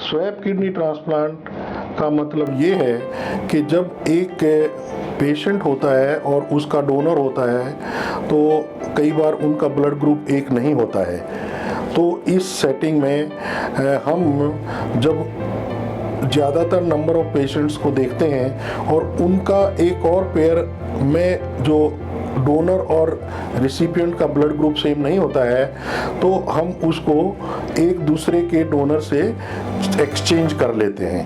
Swap kidney transplant का मतलब ये है कि जब एक पेशेंट होता है और उसका डोनर होता है तो कई बार उनका ब्लड ग्रुप एक नहीं होता है। तो इस सेटिंग में हम जब ज़्यादातर नंबर ऑफ पेशेंट्स को देखते हैं और उनका एक और पेयर में जो डोनर और रिसिपिएंट का ब्लड ग्रुप सेम नहीं होता है तो हम उसको एक दूसरे के डोनर से एक्सचेंज कर लेते हैं।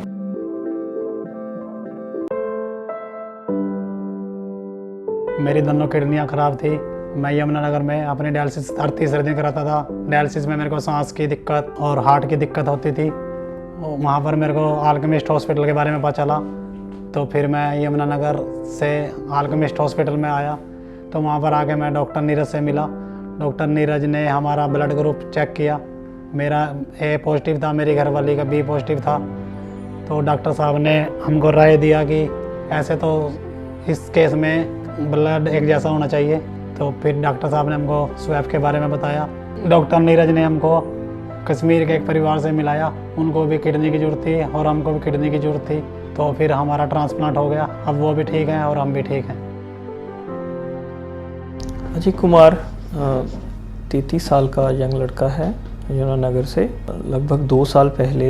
मेरी दोनों किडनियाँ खराब थी। मैं यमुनानगर में अपने डायलिसिस हर तीसरे दिन कराता था। डायलिसिस में मेरे को सांस की दिक्कत और हार्ट की दिक्कत होती थी। वहाँ पर मेरे को अल्केमिस्ट हॉस्पिटल के बारे में पता चला, तो फिर मैं यमुनानगर से अल्केमिस्ट हॉस्पिटल में आया। तो वहाँ पर आके मैं डॉक्टर नीरज से मिला। डॉक्टर नीरज ने हमारा ब्लड ग्रुप चेक किया। मेरा ए पॉजिटिव था, मेरी घरवाली का बी पॉजिटिव था। तो डॉक्टर साहब ने हमको राय दिया कि ऐसे तो इस केस में ब्लड एक जैसा होना चाहिए। तो फिर डॉक्टर साहब ने हमको स्वैप के बारे में बताया। डॉक्टर नीरज ने हमको कश्मीर के एक परिवार से मिलाया, उनको भी किडनी की ज़रूरत थी और हमको भी किडनी की ज़रूरत थी। तो फिर हमारा ट्रांसप्लांट हो गया। अब वो भी ठीक हैं और हम भी ठीक हैं। अजय कुमार 33 साल का यंग लड़का है यमुनानगर से। लगभग 2 साल पहले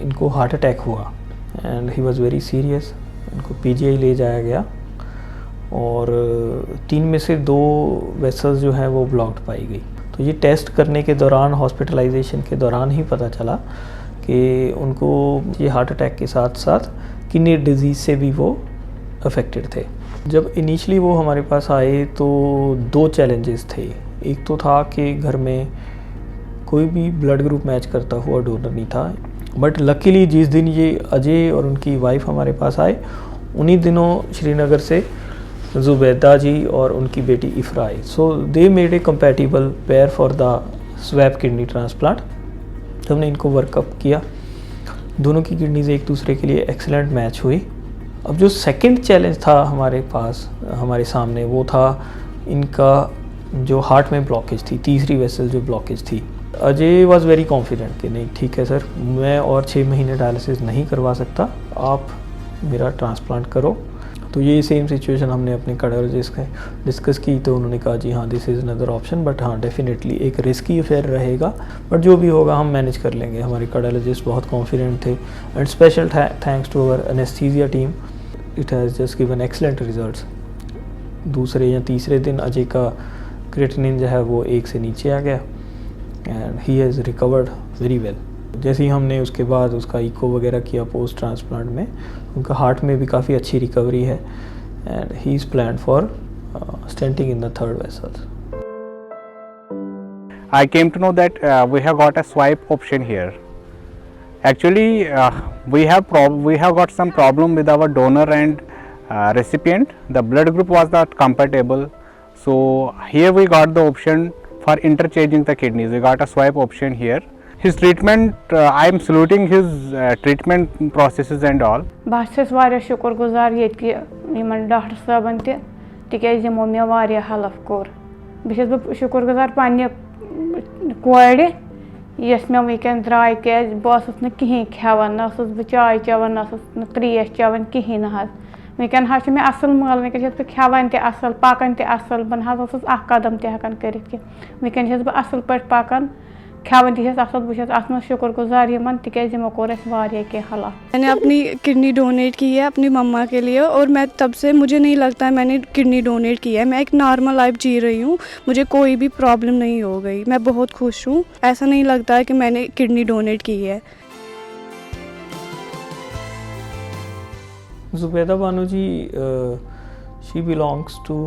इनको हार्ट अटैक हुआ and he was very serious. इनको पीजीआई ले जाया गया और 3 में से 2 वेसल्स जो हैं वो ब्लॉक्ड पाई गई। तो ये टेस्ट करने के दौरान, हॉस्पिटलाइजेशन के दौरान ही पता चला कि उनको ये हार्ट अटैक के साथ साथ किडनी डिजीज़ से भी वो अफेक्टेड थे। जब इनिशियली वो हमारे पास आए तो 2 चैलेंजेस थे। एक तो था कि घर में कोई भी ब्लड ग्रुप मैच करता हुआ डोनर नहीं था, बट लकीली जिस दिन ये अजय और उनकी वाइफ हमारे पास आए उन्हीं दिनों श्रीनगर से जुबैदा जी और उनकी बेटी इफ्रा आई। So they made a compatible pair for the swap kidney transplant. हमने इनको वर्कअप किया, दोनों की किडनीज एक दूसरे के लिए एक्सीलेंट मैच हुई। अब जो सेकंड चैलेंज था हमारे पास, हमारे सामने, वो था इनका जो हार्ट में ब्लॉकेज थी, तीसरी वेसल जो ब्लॉकेज थी। अजय वॉज वेरी कॉन्फिडेंट कि नहीं ठीक है सर, मैं और 6 महीने डायलिसिस नहीं करवा सकता, आप मेरा ट्रांसप्लांट करो। तो ये सेम सिचुएशन हमने अपने कार्डियोलॉजिस्ट से डिस्कस की, तो उन्होंने कहा जी हाँ this is another option, but हाँ डेफिनेटली एक रिस्की अफेयर रहेगा, बट जो भी होगा हम मैनेज कर लेंगे। हमारे कार्डियोलॉजिस्ट बहुत कॉन्फिडेंट थे and special thanks to our anaesthesia team, it has just given excellent results. दूसरे या तीसरे दिन अजय का क्रिएटिनिन जो है वो 1 से नीचे आ गया and he has recovered very well. जैसे ही हमने उसके बाद उसका इको वगैरह किया पोस्ट ट्रांसप्लांट में, उनका हार्ट में भी काफ़ी अच्छी रिकवरी है and he is planned for stenting in the 3rd vessels. I came to know that we have got a swipe option here. Actually, we have got some problem with our donor and recipient. The blood group was not compatible, so here we got the option for interchanging the kidneys. We got a swipe option here. His treatment, I am saluting his treatment processes and all. बस छस वारिया शुक्रगुजार ये Yemen doctor साहबन तिकाज यमो मे वारिया help core. बह शुक्रगुजार पन्ने कोड़ yes may van द्राय क्या बस कहीं खेवान न बह चाय चवान न त्रेश चवान कहीं ना वैन मे असल माल वैन बह खेवान असल पकान असल बह कदम तक कर वैन बह असल पे पकान खेवान असल बह शुक्रगुजार यमन तिकाज यमो कोर हेल्प। मैंने अपनी किडनी डोनेट की है अपनी मम्मा के लिए और मैं तब से मुझे नहीं लगता है मैंने किडनी डोनेट की है। मैं एक नॉर्मल लाइफ जी रही हूँ, मुझे कोई भी प्रॉब्लम नहीं हो गई, मैं बहुत खुश हूँ। ऐसा नहीं लगता है कि मैंने किडनी डोनेट की है। Zubaida Bano ji she belongs to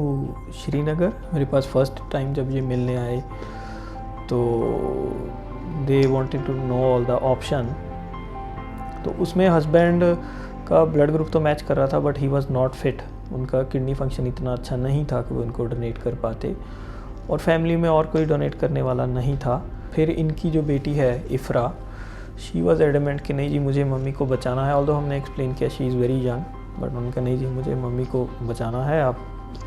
Srinagar. मेरे पास फर्स्ट टाइम जब ये मिलने आए तो they wanted to know all the option. तो उसमें हस्बैंड का ब्लड ग्रुप तो मैच कर रहा था but he was not fit, उनका किडनी फंक्शन इतना अच्छा नहीं था कि वो उनको डोनेट कर पाते और फैमिली में और कोई डोनेट करने वाला नहीं था। फिर इनकी जो बेटी है इफ्रा, शी वाज एडमेंट कि नहीं जी मुझे मम्मी को बचाना है। ऑल्दो हमने एक्सप्लेन किया she is very young, but उनका नहीं जी मुझे मम्मी को बचाना है, आप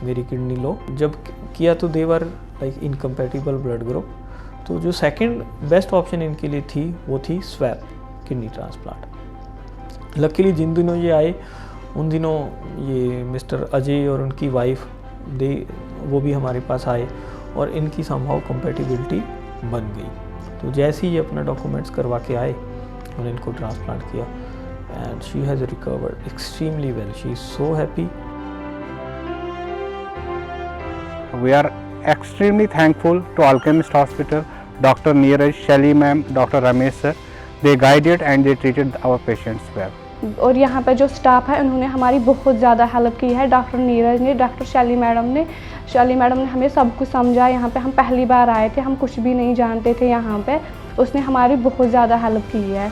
मेरी किडनी लो। जब किया तो they were like incompatible blood group. तो जो सेकंड बेस्ट ऑप्शन इनके लिए थी वो थी स्वैप, किडनी ट्रांसप्लांट। लकीली जिन दिनों ये आए उन दिनों ये मिस्टर अजय और उनकी वाइफ वो भी हमारे पास आए और इनकी समहाउ कंपेटिबिलिटी बन गई। तो जैसे ही ये अपना डॉक्यूमेंट्स करवा के आए उन्होंने इनको ट्रांसप्लांट किया and she has recovered extremely well. She is so happy. We are extremely thankful to Alchemist Hospital, Dr. Neeraj, Shelly ma'am, Dr. Ramesh sir. They guided and they treated our patients well. और यहाँ पे जो staff है उन्होंने हमारी बहुत ज़्यादा help की है। डॉक्टर नीरज ने, डॉक्टर शैली मैडम ने हमें सब कुछ समझा। यहाँ पे हम पहली बार आए थे, हम कुछ भी नहीं जानते थे यहाँ पे। उसने हमारी बहुत ज़्यादा हेल्प की है।